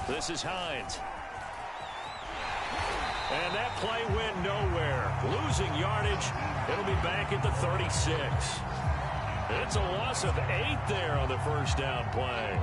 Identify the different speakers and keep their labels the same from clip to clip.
Speaker 1: This is Hines. And that play went nowhere. Losing yardage. It'll be back at the 36. It's a loss of 8 there on the first down play.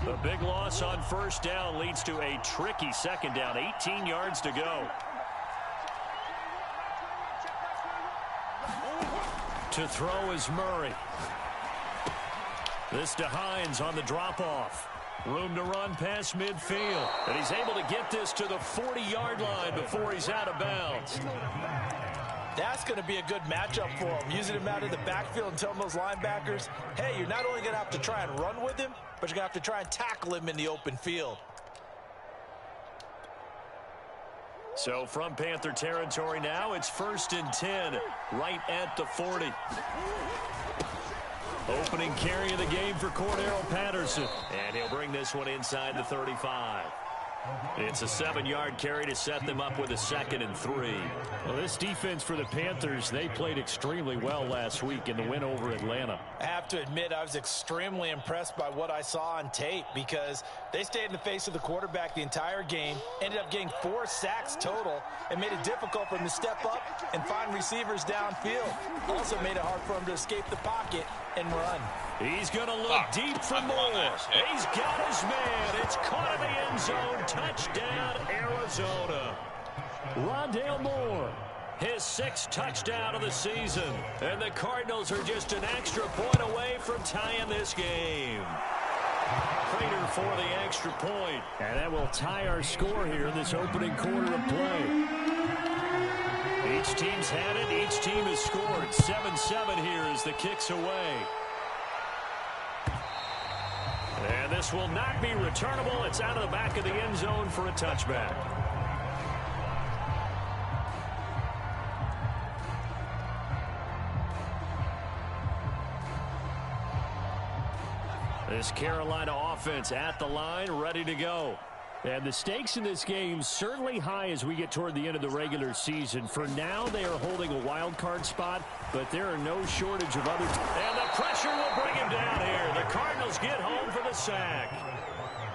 Speaker 1: The big loss on first down leads to a tricky second down. 18 yards to go. To throw is Murray. This to Hines on the drop-off. Room to run past midfield. And he's able to get this to the 40-yard line before he's out of bounds.
Speaker 2: That's going to be a good matchup for him. Using him out of the backfield and telling those linebackers, hey, you're not only going to have to try and run with him, but you're going to have to try and tackle him in the open field.
Speaker 1: So from Panther territory now, it's 1st and 10, right at the 40. Opening carry of the game for Cordero Patterson. And he'll bring this one inside the 35. It's a 7-yard carry to set them up with a 2nd and 3.
Speaker 3: Well, this defense for the Panthers, they played extremely well last week in the win over Atlanta.
Speaker 2: I have to admit, I was extremely impressed by what I saw on tape because they stayed in the face of the quarterback the entire game, ended up getting 4 sacks total, and made it difficult for him to step up and find receivers downfield. Also made it hard for him to escape the pocket and run.
Speaker 1: He's going to look deep for Moore. He's got his man. It's caught in the end zone. Touchdown, Arizona. Rondale Moore, his 6th touchdown of the season. And the Cardinals are just an extra point away from tying this game. Prater for the extra point.
Speaker 3: And that will tie our score here in this opening quarter of play.
Speaker 1: Each team's had it. Each team has scored. 7-7 here as the kick's away. And this will not be returnable. It's out of the back of the end zone for a touchback. This Carolina offense at the line, ready to go.
Speaker 3: And the stakes in this game certainly high as we get toward the end of the regular season. For now, they are holding a wild card spot, but there are no shortage of others.
Speaker 1: And the pressure will bring him down here. The Cardinals get home for the sack.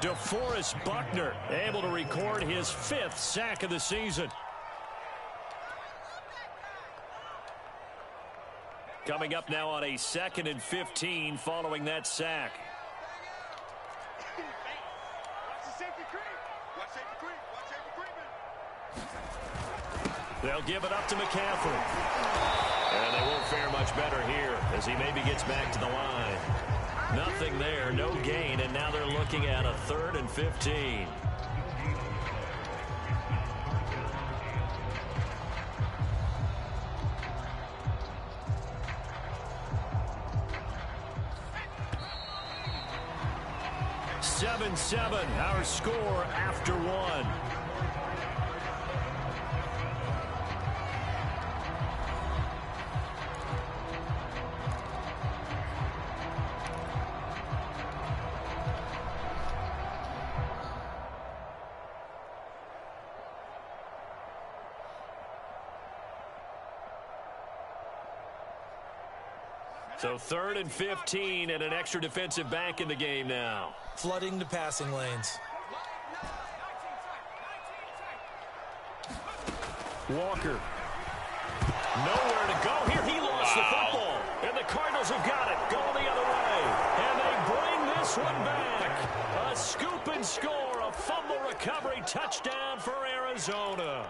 Speaker 1: DeForest Buckner able to record his 5th sack of the season. Coming up now on a 2nd and 15 following that sack. They'll give it up to McCaffrey. And they won't fare much better here as he maybe gets back to the line. Nothing there, no gain, and now they're looking at a 3rd and 15. Seven, our score after 1. So 3rd and 15 and an extra defensive back in the game now.
Speaker 2: Flooding the passing lanes.
Speaker 1: Walker. Nowhere to go here. He lost the football. And the Cardinals have got it. Going the other way. And they bring this one back. A scoop and score. A fumble recovery touchdown for Arizona.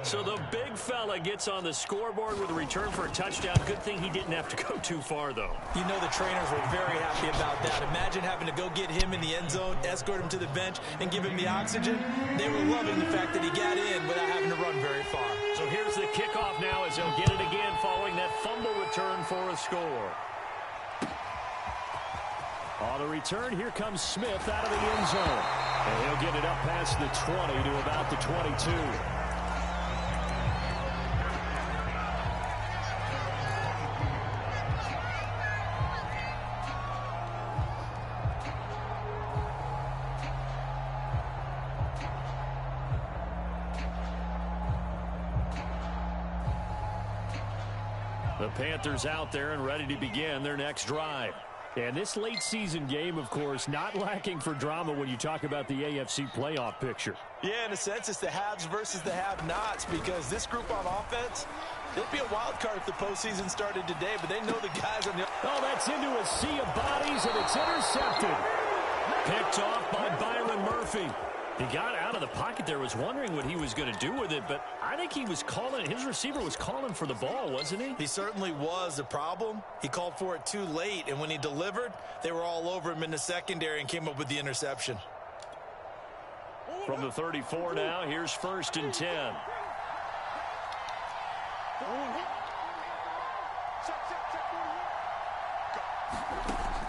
Speaker 1: So the big fella gets on the scoreboard with a return for a touchdown. Good thing he didn't have to go too far, though.
Speaker 2: You know the trainers were very happy about that. Imagine having to go get him in the end zone, escort him to the bench, and give him the oxygen. They were loving the fact that he got in without having to run very far.
Speaker 1: So here's the kickoff now as they'll get it again following that fumble return.
Speaker 3: return for a score. On the return, here comes Smith out of the end zone. And he'll get it up past the 20 to about the 22. The Panthers out there and ready to begin their next drive. And this late season game, of course, not lacking for drama when you talk about the AFC playoff picture.
Speaker 2: Yeah, in a sense, it's the haves versus the have-nots, because this group on offense, it'd be a wild card if the postseason started today, but they know the guys on the...
Speaker 3: Oh, that's into a sea of bodies, and it's intercepted. Picked off by Byron Murphy. He got out of the pocket there, was wondering what he was going to do with it, but I think he was calling, his receiver was calling for the ball, wasn't he?
Speaker 2: He certainly was. The problem, he called for it too late, and when he delivered, they were all over him in the secondary and came up with the interception.
Speaker 3: From the 34 now, here's 1st and 10.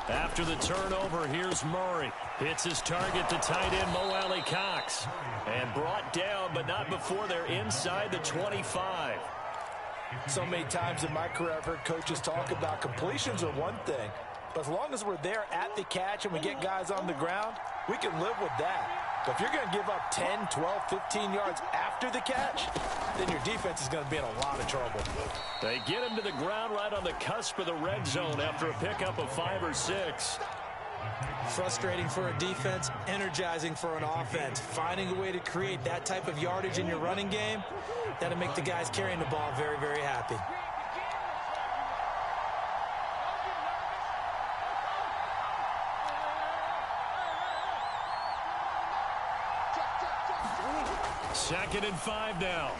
Speaker 3: After the turnover, here's Murray. Hits his target, the tight end, Mo Alley-Cox. And brought down, but not before they're inside the 25.
Speaker 2: So many times in my career, I've heard coaches talk about completions are one thing. But as long as we're there at the catch and we get guys on the ground, we can live with that. But if you're going to give up 10, 12, 15 yards after the catch, then your defense is going to be in a lot of trouble.
Speaker 3: They get him to the ground right on the cusp of the red zone after a pickup of 5 or 6.
Speaker 2: Frustrating for a defense, energizing for an offense. Finding a way to create that type of yardage in your running game, that'll make the guys carrying the ball very, very happy.
Speaker 3: Second and 5 now.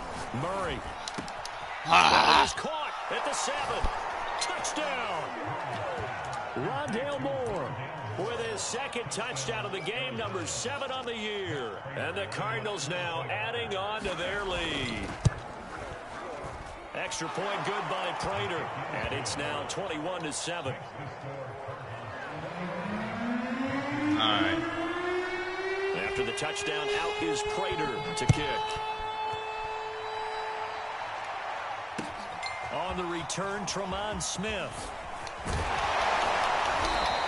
Speaker 3: Murray. Is caught at the 7. Touchdown. Rondale Moore with his second touchdown of the game, number 7 on the year. And the Cardinals now adding on to their lead. Extra point good by Prater. And it's now 21-7.
Speaker 4: All right.
Speaker 3: After the touchdown, out is Prater to kick. On the return, Tremont Smith.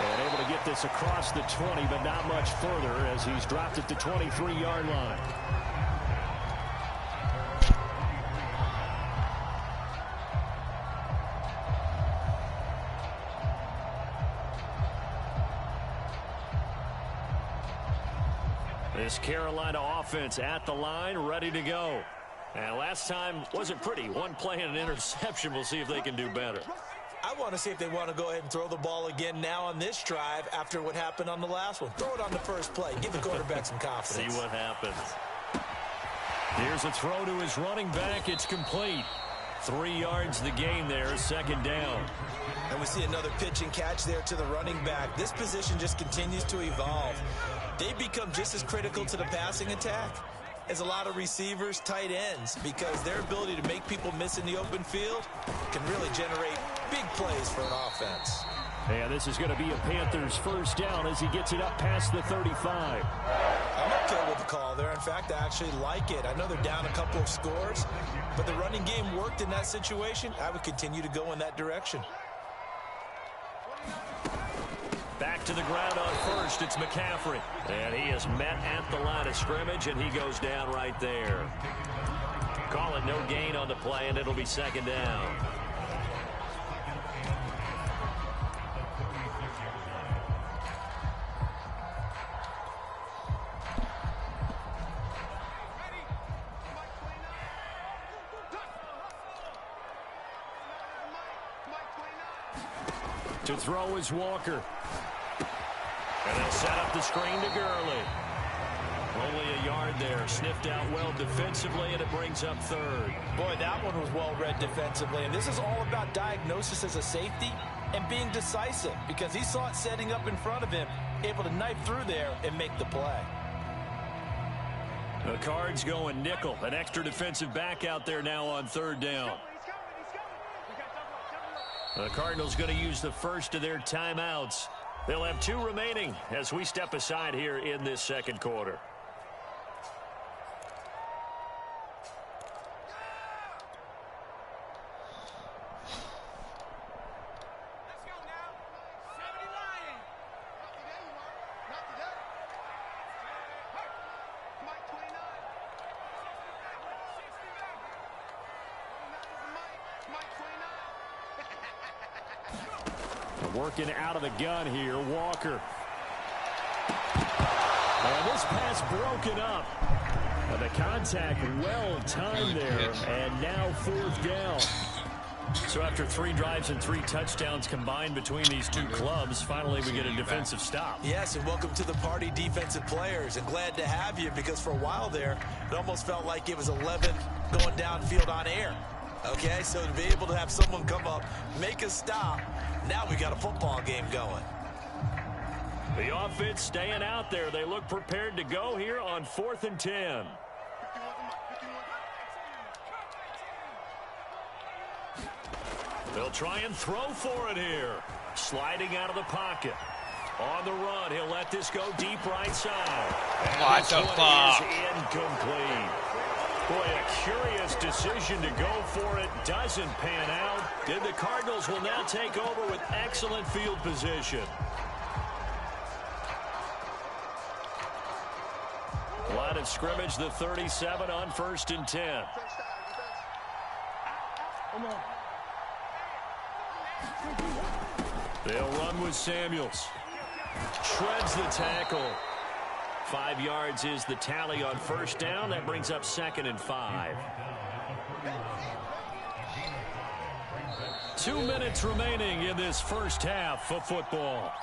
Speaker 3: And able to get this across the 20, but not much further as he's dropped at the 23-yard line. This Carolina offense at the line, ready to go. And last time wasn't pretty. One play and an interception. We'll see if they can do better.
Speaker 2: I want to see if they want to go ahead and throw the ball again now on this drive after what happened on the last one. Throw it on the first play. Give the quarterback some confidence.
Speaker 3: See what happens. Here's a throw to his running back. It's complete. 3 yards the gain there, second down.
Speaker 2: And we see another pitch and catch there to the running back. This position just continues to evolve. They become just as critical to the passing attack as a lot of receivers, tight ends, because their ability to make people miss in the open field can really generate big plays for an offense.
Speaker 3: And this is going to be a Panthers first down as he gets it up past the 35.
Speaker 2: I'm okay with the call there. In fact, I actually like it. I know they're down a couple of scores, but the running game worked in that situation. I would continue to go in that direction.
Speaker 3: Back to the ground on first, it's McCaffrey. And he is met at the line of scrimmage, and he goes down right there. Call it no gain on the play, and it'll be second down. To throw is Walker. And they'll set up the screen to Gurley. Only a yard there. Sniffed out well defensively, and it brings up third.
Speaker 2: Boy, that one was well read defensively. And this is all about diagnosis as a safety and being decisive, because he saw it setting up in front of him, able to knife through there and make the play.
Speaker 3: The Cards going nickel. An extra defensive back out there now on third down.
Speaker 1: The Cardinals going to use the first of their timeouts. They'll have 2 remaining as we step aside here in this second quarter. Working out of the gun here, Walker. And this pass broken up. The contact well timed there, and now 4th down. So after 3 drives and 3 touchdowns combined between these 2 clubs, finally we get a defensive stop.
Speaker 2: Yes, and welcome to the party, defensive players. And glad to have you, because for a while there, it almost felt like it was 11 going downfield on air. Okay, so to be able to have someone come up, make a stop, now we got a football game going.
Speaker 1: The offense staying out there. They look prepared to go here on 4th and 10. They'll try and throw for it here. Sliding out of the pocket. On the run, he'll let this go deep right side.
Speaker 4: What the fuck?
Speaker 1: Incomplete. Boy, a curious decision to go for it. Doesn't pan out. And the Cardinals will now take over with excellent field position. Line of scrimmage, the 37 on 1st and 10. They'll run with Samuels. Shreds the tackle. 5 yards is the tally on 1st down. That brings up 2nd and 5. 2 minutes remaining in this first half of football.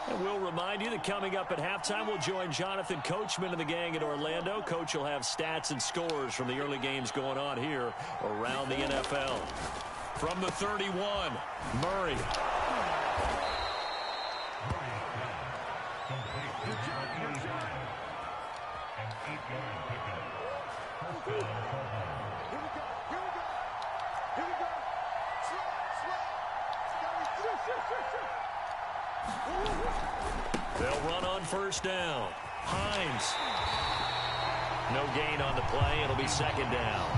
Speaker 1: And we'll remind you that coming up at halftime, we'll join Jonathan Coachman and the gang in Orlando. Coach will have stats and scores from the early games going on here around the NFL. From the 31, Murray. They'll run on 1st down. Hines. No gain on the play. It'll be 2nd down.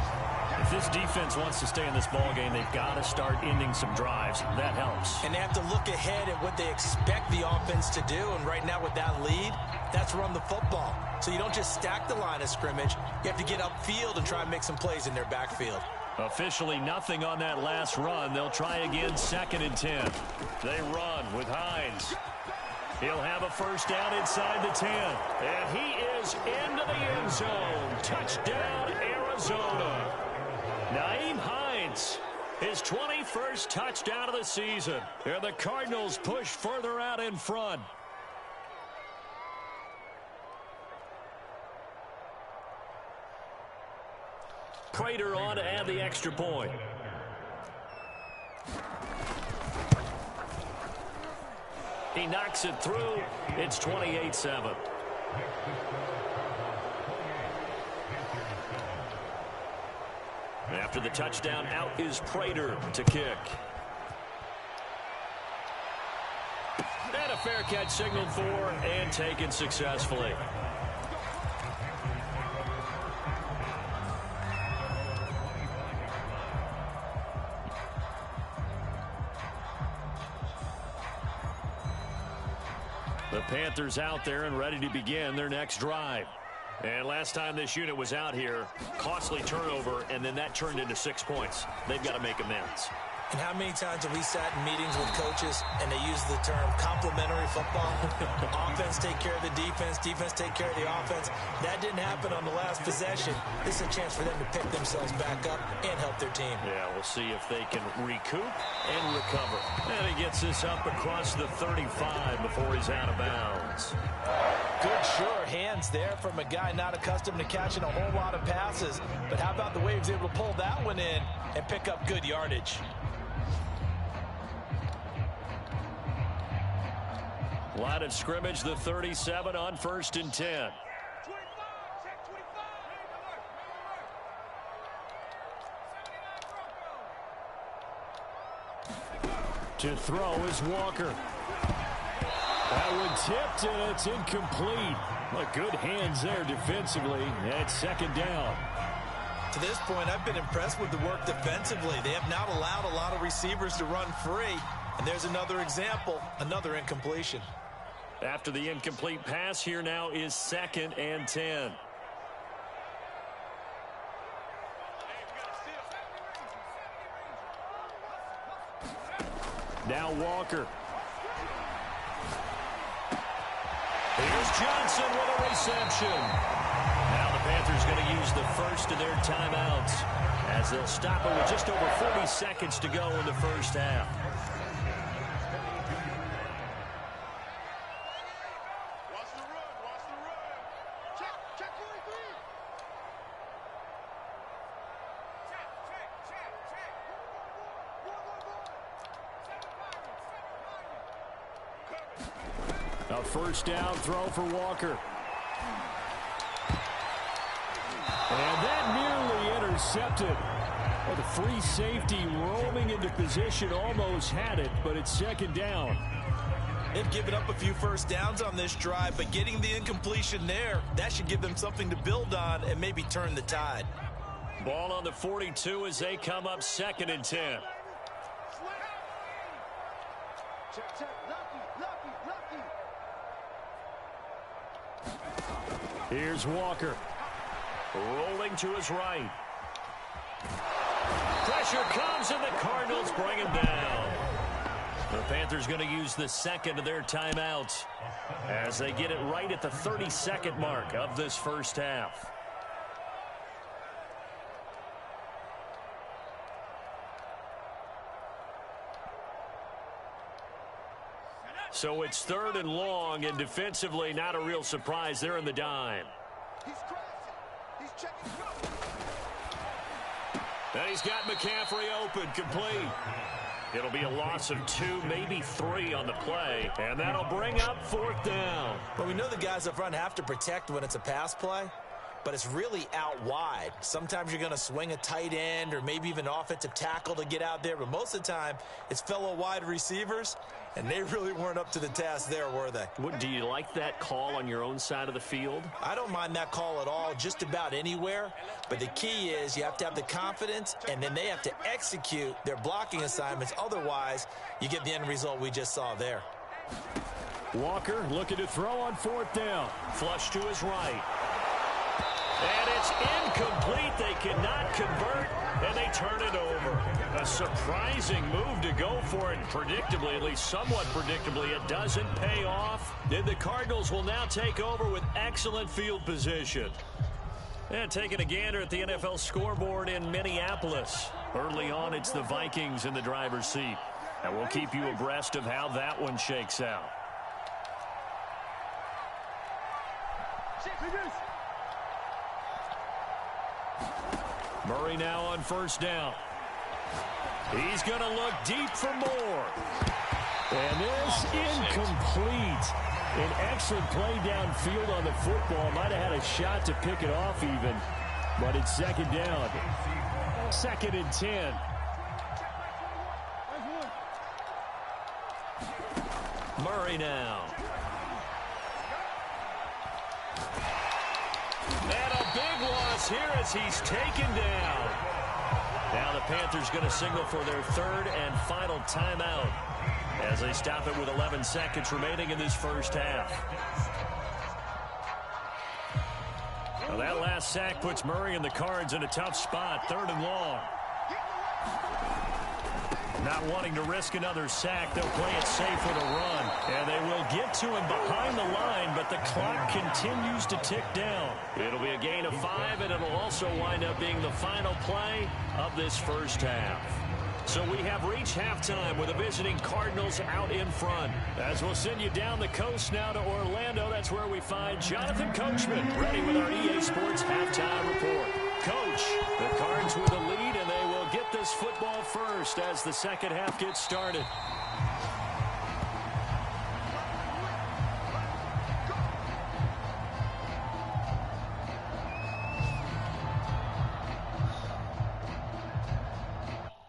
Speaker 1: If this defense wants to stay in this ball game, they've got to start ending some drives. That helps.
Speaker 2: And they have to look ahead at what they expect the offense to do. And right now with that lead, that's run the football. So you don't just stack the line of scrimmage. You have to get upfield and try and make some plays in their backfield.
Speaker 1: Officially nothing on that last run. They'll try again, 2nd and 10. They run with Hines. He'll have a 1st down inside the 10. And he is into the end zone. Touchdown, Arizona. Nyheim Hines, his 21st touchdown of the season. And the Cardinals push further out in front. Prater on to add the extra point. He knocks it through. It's 28-7. After the touchdown, out is Prater to kick. And a fair catch signaled for and taken successfully. The Panthers out there and ready to begin their next drive. And last time this unit was out here, costly turnover, and then that turned into 6 points. They've got to make amends.
Speaker 2: And how many times have we sat in meetings with coaches and they use the term complementary football? Offense take care of the defense, defense take care of the offense. That didn't happen on the last possession. This is a chance for them to pick themselves back up and help their team.
Speaker 1: Yeah, we'll see if they can recoup and recover. And he gets this up across the 35 before he's out of bounds.
Speaker 2: Good, sure hands there from a guy not accustomed to catching a whole lot of passes. But how about the way he was able to pull that one in and pick up good yardage?
Speaker 1: Line of scrimmage, the 37 on 1st and 10. To throw is Walker. That one tipped, and it's incomplete. But good hands there defensively at 2nd down.
Speaker 2: To this point, I've been impressed with the work defensively. They have not allowed a lot of receivers to run free. And there's another example, another incompletion.
Speaker 1: After the incomplete pass, here now is 2nd and 10. Now Walker. Here's Johnson with a reception. Now the Panthers going to use the first of their timeouts as they'll stop it with just over 40 seconds to go in the first half. A first down throw for Walker. And that nearly intercepted. Well, the free safety roaming into position almost had it, but it's 2nd down.
Speaker 2: They've given up a few first downs on this drive, but getting the incompletion there, that should give them something to build on and maybe turn the tide.
Speaker 1: Ball on the 42 as they come up 2nd and 10. Here's Walker. Rolling to his right. Pressure comes, and the Cardinals bring him down. The Panthers going to use the 2nd of their timeouts as they get it right at the 32nd mark of this first half. So it's 3rd and long, and defensively not a real surprise. They're in the dime. And he's got McCaffrey open, complete. It'll be a loss of 2, maybe 3 on the play, and that'll bring up 4th down.
Speaker 2: But we know the guys up front have to protect when it's a pass play, but it's really out wide. Sometimes you're going to swing a tight end or maybe even offensive tackle to get out there, but most of the time it's fellow wide receivers, and they really weren't up to the task there, were they?
Speaker 1: Do you like that call on your own side of the field?
Speaker 2: I don't mind that call at all, just about anywhere. But the key is you have to have the confidence, and then they have to execute their blocking assignments. Otherwise, you get the end result we just saw there.
Speaker 1: Walker looking to throw on 4th down. Flush to his right. And it's incomplete. They cannot convert, and they turn it over. A surprising move to go for it. Predictably, at least somewhat predictably, it doesn't pay off. Then the Cardinals will now take over with excellent field position. And taking a gander at the NFL scoreboard in Minneapolis. Early on, it's the Vikings in the driver's seat. And we'll keep you abreast of how that one shakes out. Murray now on 1st down. He's going to look deep for more. And this incomplete. An excellent play downfield on the football. Might have had a shot to pick it off even. But it's 2nd down. 2nd and 10. Murray now. And a big loss here as he's taken down. Now the Panthers going to signal for their 3rd and final timeout as they stop it with 11 seconds remaining in this first half. Well, that last sack puts Murray and the Cards in a tough spot, 3rd and long. Not wanting to risk another sack, they'll play it safe with a run. And they will get to him behind the line, but the clock continues to tick down. It'll be a gain of 5, and it'll also wind up being the final play of this first half. So we have reached halftime with the visiting Cardinals out in front. As we'll send you down the coast now to Orlando, that's where we find Jonathan Coachman ready with our EA Sports halftime report. Coach, the Cards with the lead, and they will get this football first as the second half gets started.